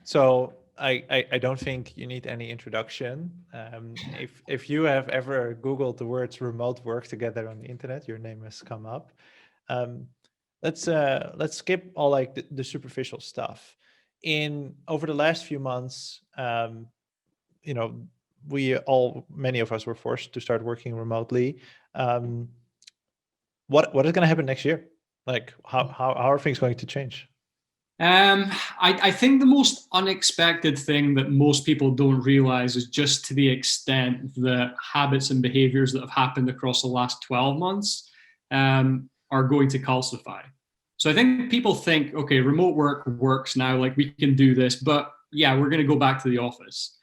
So I don't think you need any introduction. If you have ever Googled the words remote work together on the internet, your name has come up. Um, let's skip all like the superficial stuff. In over the last few months, you know, many of us were forced to start working remotely. Um, what is going to happen next year? Like how are things going to change? I think the most unexpected thing that most people don't realize is just to the extent that habits and behaviors that have happened across the last 12 months are going to calcify. So I think people think, okay, remote work works now, like we can do this, but yeah, we're going to go back to the office.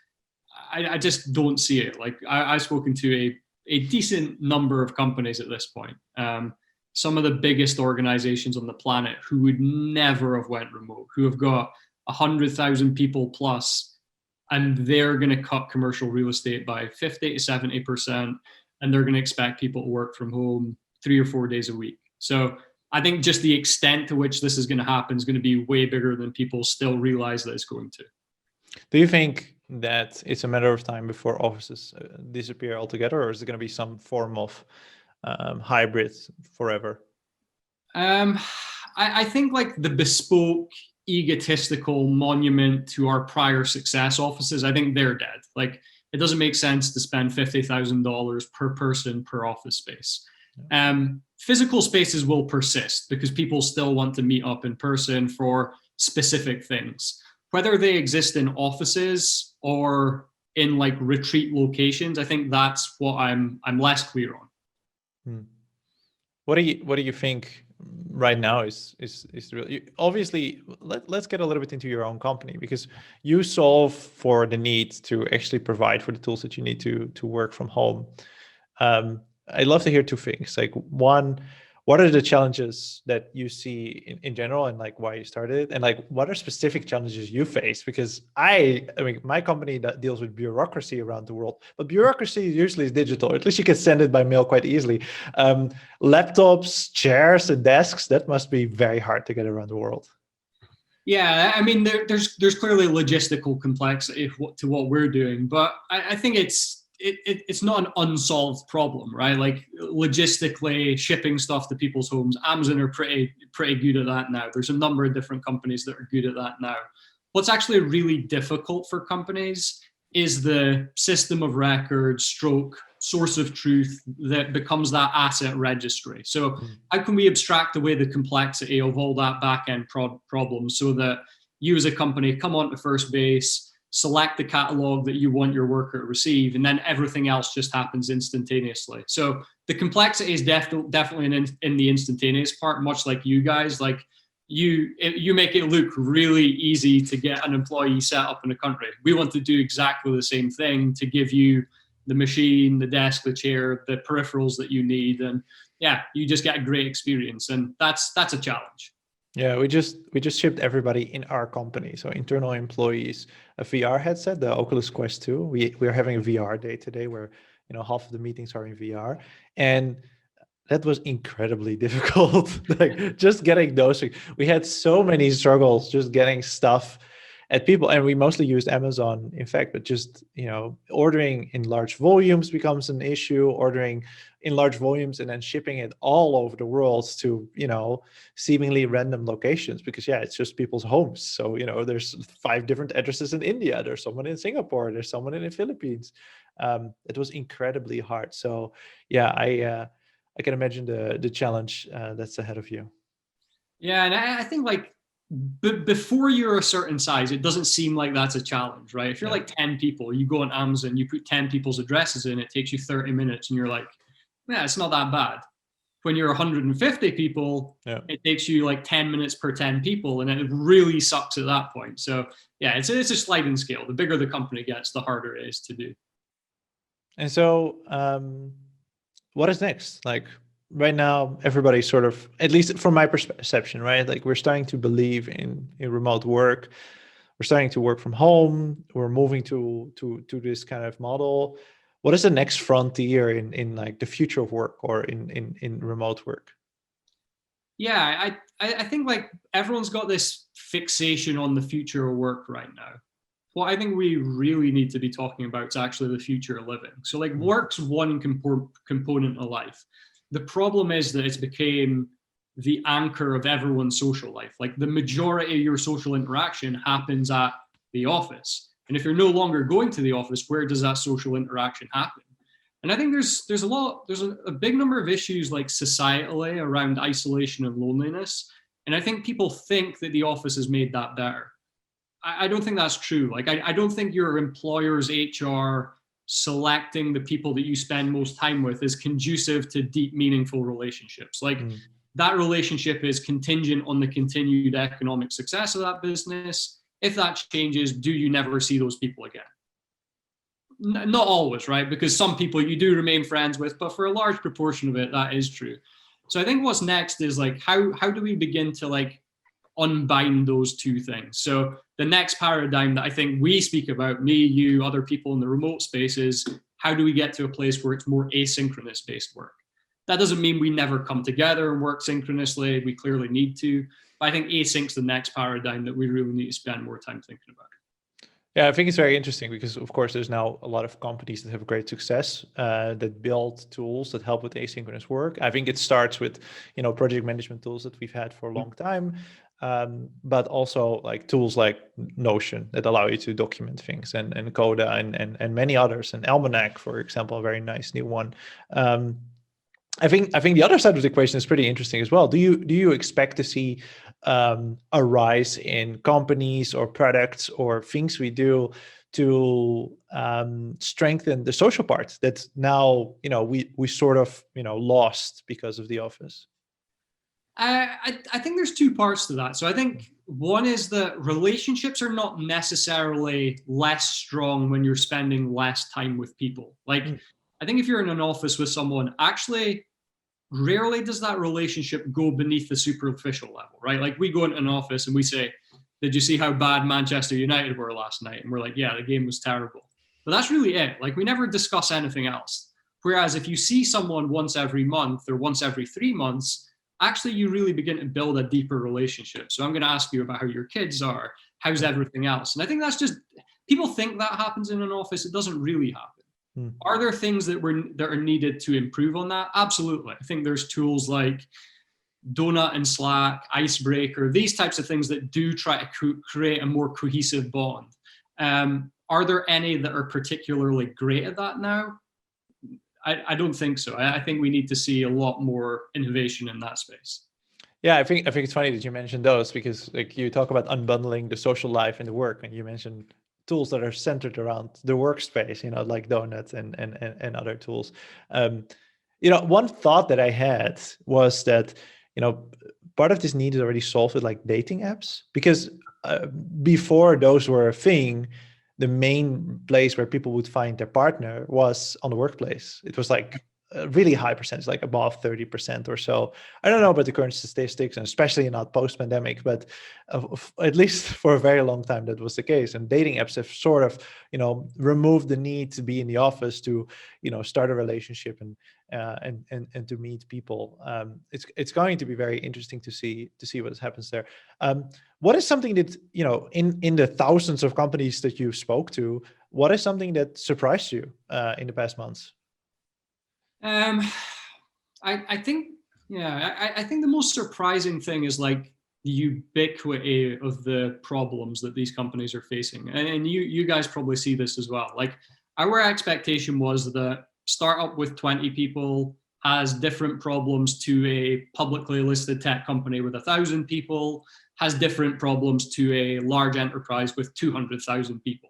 I just don't see it. Like I've spoken to a decent number of companies at this point. Some of the biggest organizations on the planet who would never have went remote, who have got 100,000 people plus, and they're going to cut commercial real estate by 50 to 70%, and they're going to expect people to work from home 3 or 4 days a week. So I think just the extent to which this is going to happen is going to be way bigger than people still realize that it's going to. Do you think that it's a matter of time before offices disappear altogether, or is it going to be some form of hybrid forever? Um, I think like the bespoke, egotistical monument to our prior success offices, I think they're dead. Like it doesn't make sense to spend $50,000 per person per office space. Physical spaces will persist because people still want to meet up in person for specific things. Whether they exist in offices or in like retreat locations, I think that's what I'm less clear on. Hmm. What do you think right now is really obviously let's get a little bit into your own company, because you solve for the need to actually provide for the tools that you need to work from home. I'd love to hear two things. Like one, what are the challenges that you see in general, and like why you started it, and like what are specific challenges you face? Because I mean my company that deals with bureaucracy around the world, but bureaucracy usually is digital. At least you can send it by mail quite easily. Laptops, chairs, and desks, that must be very hard to get around the world. Yeah, I mean, there's clearly logistical complexity to what we're doing, but I think it's not an unsolved problem, right? Like logistically shipping stuff to people's homes, Amazon are pretty good at that now. There's a number of different companies that are good at that now. What's actually really difficult for companies is the system of record stroke source of truth that becomes that asset registry. So how can we abstract away the complexity of all that back-end problem so that you as a company come onto first base, select the catalog that you want your worker to receive, and then everything else just happens instantaneously. So the complexity is definitely in the instantaneous part, much like you guys. Like you make it look really easy to get an employee set up in a country. We want to do exactly the same thing to give you the machine, the desk, the chair, the peripherals that you need, and yeah, you just get a great experience, and that's a challenge. Yeah, we just shipped everybody in our company, so internal employees, a VR headset, the Oculus Quest 2. We're having a VR day today where half of the meetings are in VR, and that was incredibly difficult. Like just getting those. We had so many struggles just getting stuff at people, and we mostly used Amazon, in fact, but just ordering in large volumes becomes an issue. Ordering in large volumes and then shipping it all over the world to seemingly random locations, because it's just people's homes. So there's 5 different addresses in India, there's someone in Singapore, there's someone in the Philippines. It was incredibly hard. So I can imagine the challenge that's ahead of you. Yeah, and I think like before you're a certain size, it doesn't seem like that's a challenge, right? If you're like 10 people, you go on Amazon, you put 10 people's addresses in, it takes you 30 minutes, and you're like, yeah, it's not that bad. When you're 150 people, it takes you like 10 minutes per 10 people, and it really sucks at that point. So yeah, it's a sliding scale. The bigger the company gets, the harder it is to do. And so what is next? Like right now, everybody's sort of, at least from my perception, right? Like we're starting to believe in remote work. We're starting to work from home. We're moving to this kind of model. What is the next frontier in like the future of work or in remote work? Yeah, I think like everyone's got this fixation on the future of work right now. What I think we really need to be talking about is actually the future of living. So like work's one component of life. The problem is that it's became the anchor of everyone's social life. Like the majority of your social interaction happens at the office. And if you're no longer going to the office, where does that social interaction happen? And I think there's a big number of issues like societally around isolation and loneliness. And I think people think that the office has made that better. I don't think that's true. Like I don't think your employer's HR selecting the people that you spend most time with is conducive to deep, meaningful relationships. Like that relationship is contingent on the continued economic success of that business. If that changes, do you never see those people again? Not always, right? Because some people you do remain friends with, but for a large proportion of it, that is true. So I think what's next is like how do we begin to like unbind those two things? So the next paradigm that I think we speak about, me, you, other people in the remote space, is how do we get to a place where it's more asynchronous based work? That doesn't mean we never come together and work synchronously. We clearly need to. But I think async's the next paradigm that we really need to spend more time thinking about. Yeah, I think it's very interesting because, of course, there's now a lot of companies that have great success that build tools that help with asynchronous work. I think it starts with, project management tools that we've had for a long time, but also like tools like Notion that allow you to document things, and Coda and many others, and Almanac, for example, a very nice new one. I think the other side of the equation is pretty interesting as well. Do you expect to see a rise in companies or products or things we do to strengthen the social part that now we sort of lost because of the office? I think there's two parts to that. So I think one is that relationships are not necessarily less strong when you're spending less time with people. Like, I think if you're in an office with someone, actually, rarely does that relationship go beneath the superficial level, right? Like we go into an office and we say, did you see how bad Manchester United were last night? And we're like, yeah, the game was terrible. But that's really it. Like we never discuss anything else. Whereas if you see someone once every month or once every 3 months, actually you really begin to build a deeper relationship. So I'm going to ask you about how your kids are, how's everything else? And I think that's just, people think that happens in an office. It doesn't really happen. Are there things that are needed to improve on that? Absolutely. I think there's tools like Donut and Slack, Icebreaker, these types of things that do try to create a more cohesive bond. Are there any that are particularly great at that now? I don't think so. I think we need to see a lot more innovation in that space. Yeah, I think it's funny that you mentioned those, because like you talk about unbundling the social life and the work, and you mentioned tools that are centered around the workspace, like Donuts and other tools. One thought that I had was that, part of this need is already solved with like dating apps, because before those were a thing, the main place where people would find their partner was on the workplace. It was like a really high percentage, like above 30% or so. I don't know about the current statistics, and especially not post-pandemic, but at least for a very long time that was the case. And dating apps have sort of, removed the need to be in the office to, start a relationship and to meet people. It's going to be very interesting to see what happens there. What is something that, in the thousands of companies that you spoke to, what is something that surprised you in the past months? I think, yeah, I think the most surprising thing is like the ubiquity of the problems that these companies are facing. And you guys probably see this as well. Like our expectation was that startup with 20 people has different problems to a publicly listed tech company with 1,000 people, has different problems to a large enterprise with 200,000 people.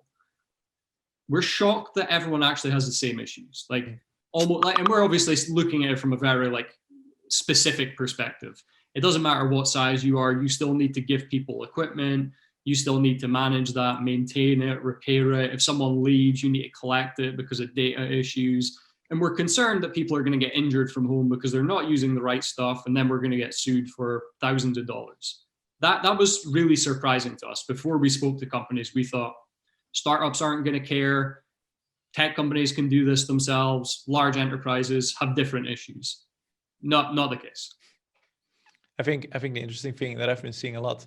We're shocked that everyone actually has the same issues. Like almost, like, and we're obviously looking at it from a very like specific perspective. It doesn't matter what size you are, you still need to give people equipment. You still need to manage that, maintain it, repair it. If someone leaves, you need to collect it because of data issues. And we're concerned that people are going to get injured from home because they're not using the right stuff, and then we're going to get sued for thousands of dollars. That was really surprising to us. Before we spoke to companies, we thought startups aren't going to care. Tech companies can do this themselves. Large enterprises have different issues. Not the case. I think the interesting thing that I've been seeing a lot,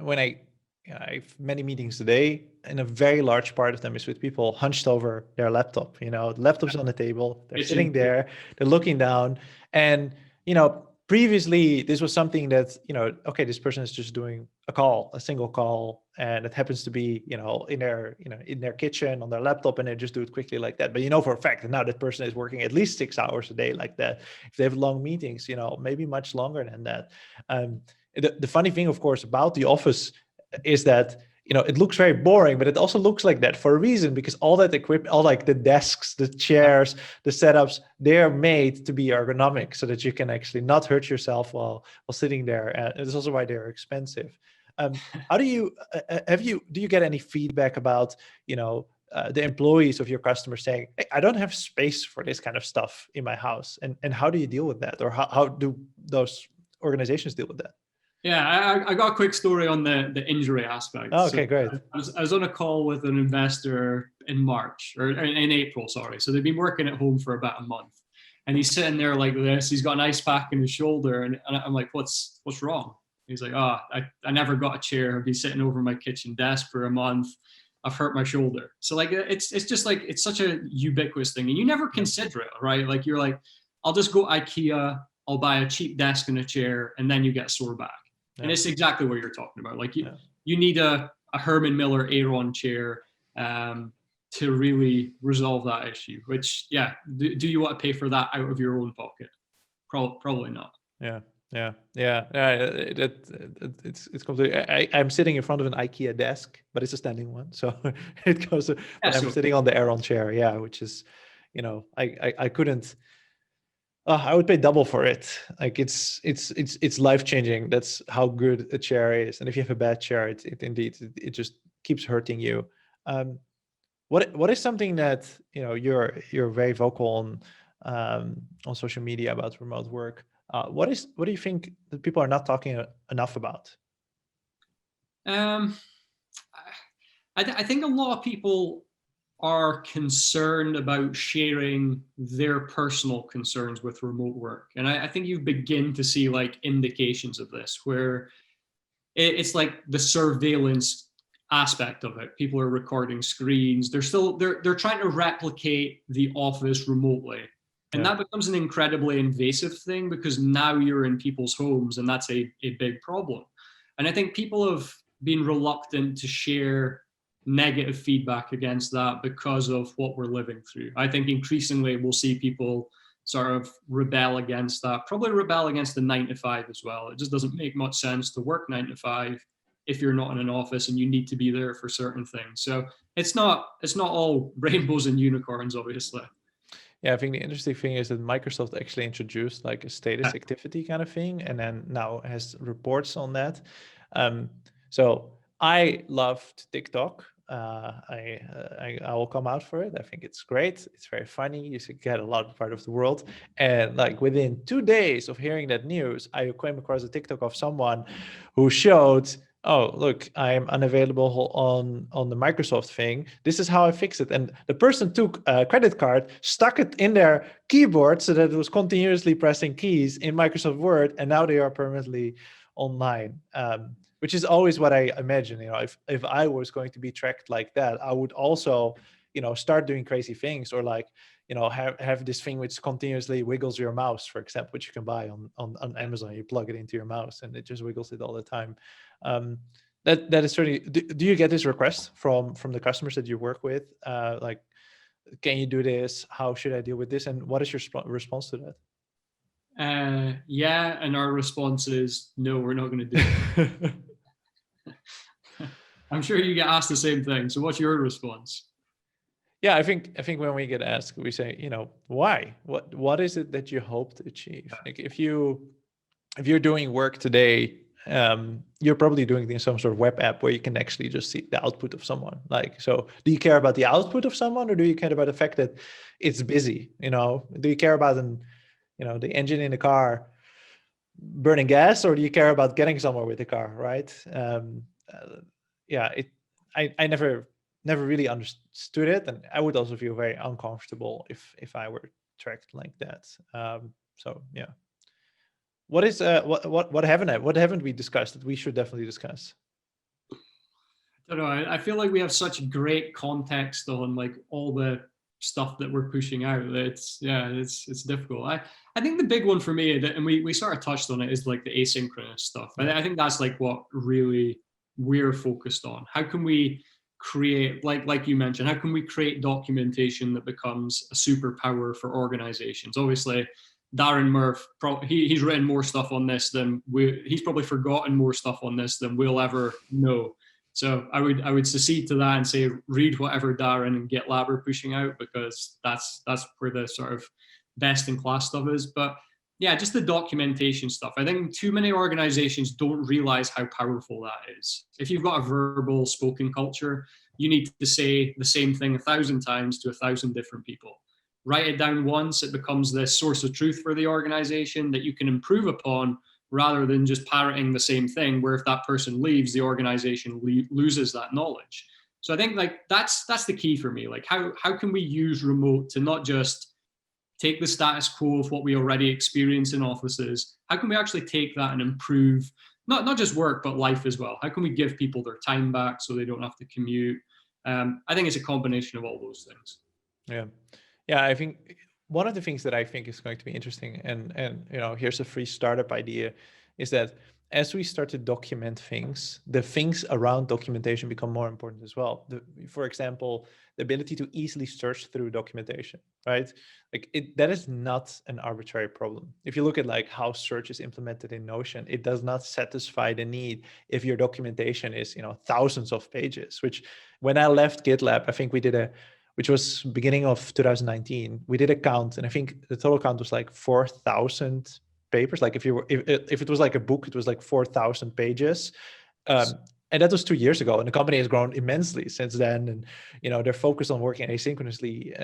when I have many meetings today, and a very large part of them is with people hunched over their laptop. The laptop's on the table, they're Kitchen sitting there, they're looking down, and previously this was something that okay, this person is just doing a single call, and it happens to be in their kitchen on their laptop, and they just do it quickly like that. But for a fact that now that person is working at least 6 hours a day like that. If they have long meetings, maybe much longer than that. The funny thing, of course, about the office is that it looks very boring, but it also looks like that for a reason, because all that equipment, all like the desks, the chairs, the setups, they're made to be ergonomic so that you can actually not hurt yourself while sitting there. And it's also why they're expensive. How do you do you get any feedback about the employees of your customers saying, hey, I don't have space for this kind of stuff in my house, and how do you deal with that, or how do those organizations deal with that? Yeah, I got a quick story on the injury aspect. Oh, okay, great. I was on a call with an investor in March, or in April, sorry. So they've been working at home for about a month. And he's sitting there like this. He's got an ice pack in his shoulder. And I'm like, what's wrong? He's like, I never got a chair. I've been sitting over my kitchen desk for a month. I've hurt my shoulder. So like, it's just like, it's such a ubiquitous thing. And you never consider it, right? Like you're like, I'll just go IKEA, I'll buy a cheap desk and a chair, and then you get sore back. And it's exactly what you're talking about. Like you need a Herman Miller Aeron chair to really resolve that issue. Which, do you want to pay for that out of your own pocket? Probably not. It's completely. I'm sitting in front of an IKEA desk, but it's a standing one, so it goes. But I'm sitting on the Aeron chair, which is, I couldn't. I would pay double for it. Like it's life changing. That's how good a chair is. And if you have a bad chair, it indeed it just keeps hurting you. What is something that you're very vocal on social media about remote work? What do you think that people are not talking enough about? I think a lot of people are concerned about sharing their personal concerns with remote work. And I think you begin to see like indications of this, where it's like the surveillance aspect of it. People are recording screens. They're trying to replicate the office remotely. And that becomes an incredibly invasive thing, because now you're in people's homes, and that's a big problem. And I think people have been reluctant to share negative feedback against that because of what we're living through. I think increasingly we'll see people sort of rebel against that, probably rebel against the 9 to 5 as well. It just doesn't make much sense to work 9 to 5 if you're not in an office and you need to be there for certain things. So it's not all rainbows and unicorns, obviously. Yeah, I think the interesting thing is that Microsoft actually introduced like a status activity kind of thing, and then now has reports on that. So I loved TikTok. I will come out for it. I think it's great. It's very funny. You get a lot of part of the world. And like within 2 days of hearing that news, I came across a TikTok of someone who showed, oh, look, I'm unavailable on the Microsoft thing. This is how I fix it. And the person took a credit card, stuck it in their keyboard so that it was continuously pressing keys in Microsoft Word, and now they are permanently online. Which is always what I imagine. If I was going to be tracked like that, I would also, start doing crazy things, or like, have this thing which continuously wiggles your mouse, for example, which you can buy on Amazon. You plug it into your mouse and it just wiggles it all the time. That is certainly. Do you get this request from the customers that you work with? Like, can you do this? How should I deal with this? And what is your response to that? And our response is no, we're not going to do it. I'm sure you get asked the same thing. So what's your response? Yeah, I think when we get asked, we say, why? What is it that you hope to achieve? Like if you're doing work today, you're probably doing it in some sort of web app where you can actually just see the output of someone. Like, so do you care about the output of someone, or do you care about the fact that it's busy? Do you care about the engine in the car burning gas, or do you care about getting somewhere with the car, right? I never really understood it, and I would also feel very uncomfortable if I were tracked like that. So yeah, What is what haven't we discussed that we should definitely discuss? I don't know. I feel like we have such great context on like all the stuff that we're pushing out. That it's difficult. I think the big one for me, and we sort of touched on it, is like the asynchronous stuff. I think that's like what really we're focused on. How can we create, like you mentioned, how can we create documentation that becomes a superpower for organizations? Obviously, Darren Murph, he's written more stuff on this than he's probably forgotten more stuff on this than we'll ever know. So I would secede to that and say read whatever Darren and GitLab are pushing out, because that's where the sort of best in class stuff is. But yeah, just the documentation stuff. I think too many organizations don't realize how powerful that is. If you've got a verbal spoken culture, you need to say the same thing 1,000 times to 1,000 different people. Write it down once, it becomes this source of truth for the organization that you can improve upon, rather than just parroting the same thing, where if that person leaves, the organization loses that knowledge. So I think like that's the key for me. Like how can we use remote to not just take the status quo of what we already experience in offices? How can we actually take that and improve not just work, but life as well? How can we give people their time back so they don't have to commute? I think it's a combination of all those things. Yeah. Yeah, I think one of the things that I think is going to be interesting, and here's a free startup idea, is that as we start to document things, the things around documentation become more important as well. For example, the ability to easily search through documentation, right? Like that is not an arbitrary problem. If you look at like how search is implemented in Notion, it does not satisfy the need if your documentation is thousands of pages. Which when I left GitLab, I think which was beginning of 2019, we did a count, and I think the total count was like 4,000 papers. Like if it was like a book, it was like 4,000 pages. And that was 2 years ago, and the company has grown immensely since then. And they're focused on working asynchronously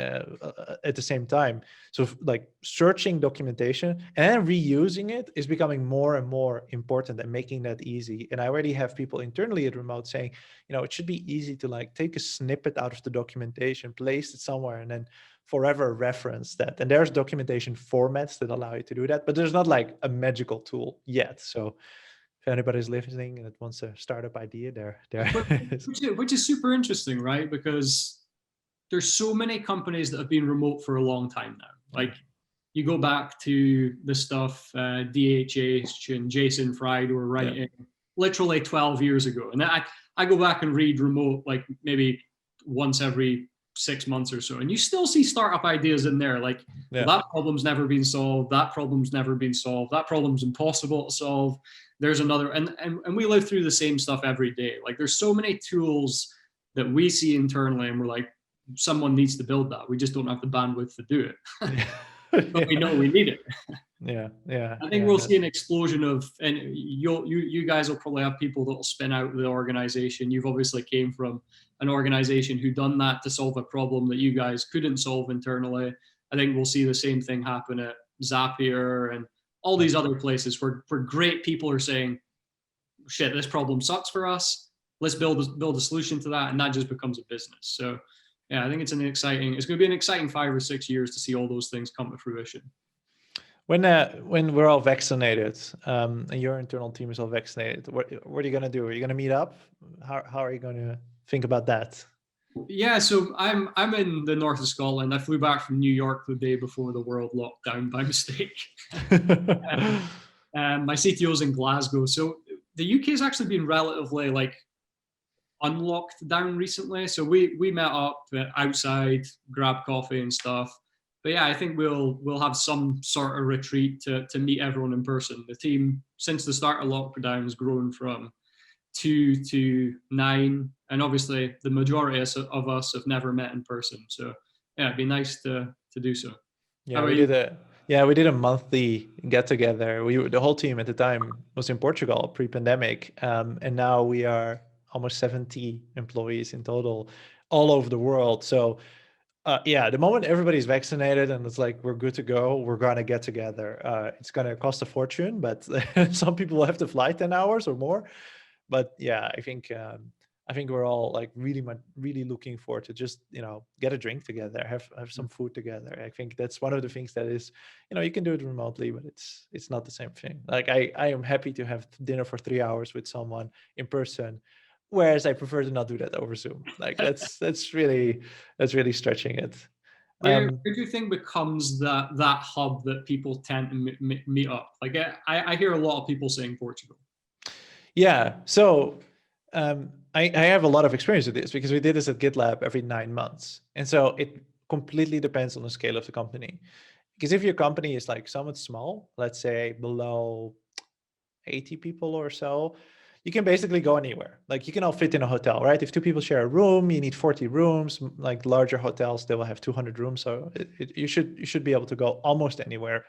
at the same time. So like searching documentation and reusing it is becoming more and more important, and making that easy. And I already have people internally at Remote saying, it should be easy to like take a snippet out of the documentation, place it somewhere, and then forever reference that. And there's documentation formats that allow you to do that, but there's not like a magical tool yet. So if anybody's listening and that wants a startup idea, there which is super interesting, right? Because there's so many companies that have been remote for a long time now. Like you go back to the stuff DHH and Jason Fried were writing literally 12 years ago. And I go back and read remote like maybe once every 6 months or so, and you still see startup ideas in there like well, that problem's never been solved, that problem's never been solved, that problem's impossible to solve, there's another, and we live through the same stuff every day. Like there's so many tools that we see internally and we're like, someone needs to build that, we just don't have the bandwidth to do it. But we know we need it. I think we'll see an explosion of, and you guys will probably have people that will spin out the organization. You've obviously came from an organization who done that to solve a problem that you guys couldn't solve internally. I think we'll see the same thing happen at Zapier and all these other places where great people are saying, shit, this problem sucks for us, let's build a solution to that, and that just becomes a business. So yeah, I think it's going to be an exciting 5 or 6 years to see all those things come to fruition. When we're all vaccinated, and your internal team is all vaccinated, what are you going to do? Are you going to meet up? How are you going to think about that? Yeah, so I'm in the north of Scotland. I flew back from New York the day before the world locked down by mistake. My CTO's in Glasgow. So the UK has actually been relatively like unlocked down recently. So we met up outside, grabbed coffee and stuff. But yeah, I think we'll have some sort of retreat to meet everyone in person. The team, since the start of lockdown, has grown from 2 to 9, and obviously the majority of us have never met in person. So yeah, it'd be nice to do so. Yeah, we did a monthly get together. The whole team at the time was in Portugal pre-pandemic, and now we are almost 70 employees in total, all over the world. So the moment everybody's vaccinated and it's like we're good to go, we're gonna get together. It's gonna cost a fortune, but some people will have to fly 10 hours or more. But yeah, I think I think we're all like really looking forward to just, get a drink together, have some food together. I think that's one of the things that is, you can do it remotely, but it's not the same thing. Like I am happy to have dinner for 3 hours with someone in person, whereas I prefer to not do that over Zoom. Like that's really stretching it. Where do you think becomes that hub that people tend to meet up? Like I hear a lot of people saying Portugal. Yeah. So I have a lot of experience with this because we did this at GitLab every 9 months. And so it completely depends on the scale of the company. Because if your company is like somewhat small, let's say below 80 people or so, you can basically go anywhere. Like you can all fit in a hotel, right? If two people share a room, you need 40 rooms. Like larger hotels, they will have 200 rooms. So you should be able to go almost anywhere.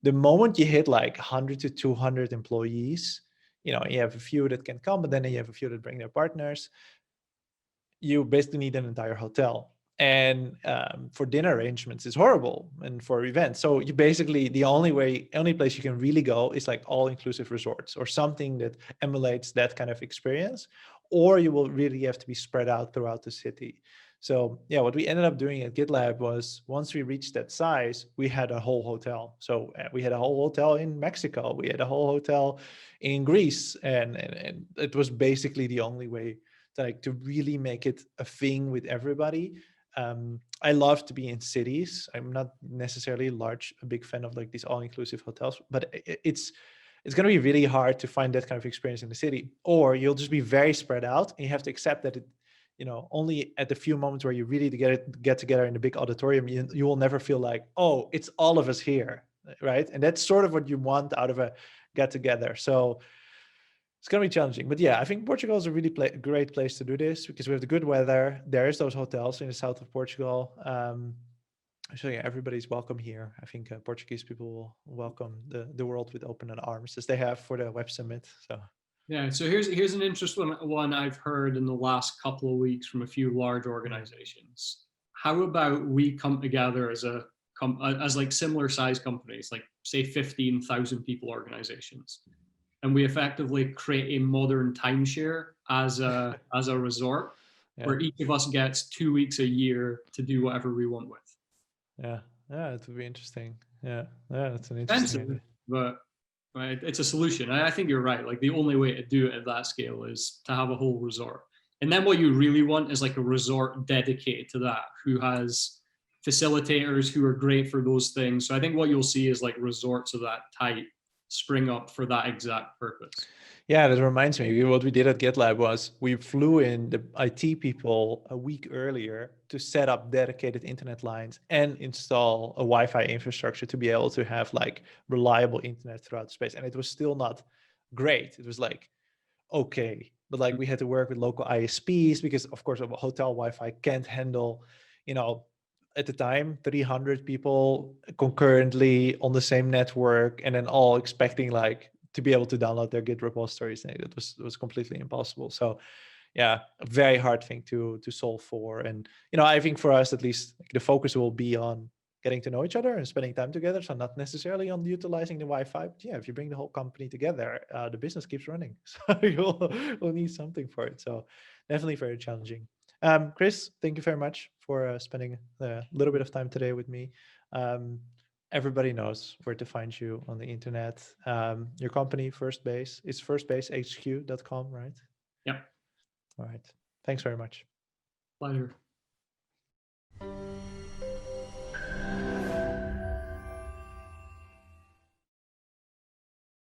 The moment you hit like 100 to 200 employees, you have a few that can come, but then you have a few that bring their partners. You basically need an entire hotel. And for dinner arrangements, it's horrible, and for events. So you basically, the only place you can really go is like all-inclusive resorts or something that emulates that kind of experience, or you will really have to be spread out throughout the city. So yeah, what we ended up doing at GitLab was once we reached that size, we had a whole hotel. So we had a whole hotel in Mexico, we had a whole hotel in Greece, and it was basically the only way to really make it a thing with everybody. I love to be in cities. I'm not necessarily a big fan of like these all-inclusive hotels, but it's going to be really hard to find that kind of experience in the city, or you'll just be very spread out, and you have to accept that only at the few moments where you really get together in a big auditorium, you will never feel like, oh, it's all of us here, right? And that's sort of what you want out of a get together. So it's going to be challenging, but yeah, I think Portugal is a really great place to do this because we have the good weather. There's those hotels in the south of Portugal. So yeah, everybody's welcome here. I think Portuguese people will welcome the world with open arms, as they have for the Web Summit. So yeah, so here's an interesting one I've heard in the last couple of weeks from a few large organizations. How about we come together as like similar size companies, like say 15,000 people organizations, and we effectively create a modern timeshare as a resort where each of us gets 2 weeks a year to do whatever we want with. Yeah, it would be interesting. Yeah, that's an interesting idea. But right, it's a solution. I think you're right. Like the only way to do it at that scale is to have a whole resort. And then what you really want is like a resort dedicated to that, who has facilitators who are great for those things. So I think what you'll see is like resorts of that type spring up for that exact purpose. Yeah, that reminds me. What we did at GitLab was we flew in the IT people a week earlier to set up dedicated internet lines and install a Wi-Fi infrastructure to be able to have like reliable internet throughout the space. And it was still not great. It was like, okay, but like we had to work with local ISPs because of course a hotel Wi-Fi can't handle, at the time 300 people concurrently on the same network and then all expecting like to be able to download their Git repositories. And it was completely impossible. So yeah, a very hard thing to solve for. And I think for us at least, like, the focus will be on getting to know each other and spending time together. So not necessarily on utilizing the Wi-Fi, but yeah, if you bring the whole company together, the business keeps running. So you'll need something for it. So definitely very challenging. Chris, thank you very much for spending a little bit of time today with me. Everybody knows where to find you on the internet. Your company, First Base, is firstbasehq.com, right? Yep. All right. Thanks very much. Pleasure.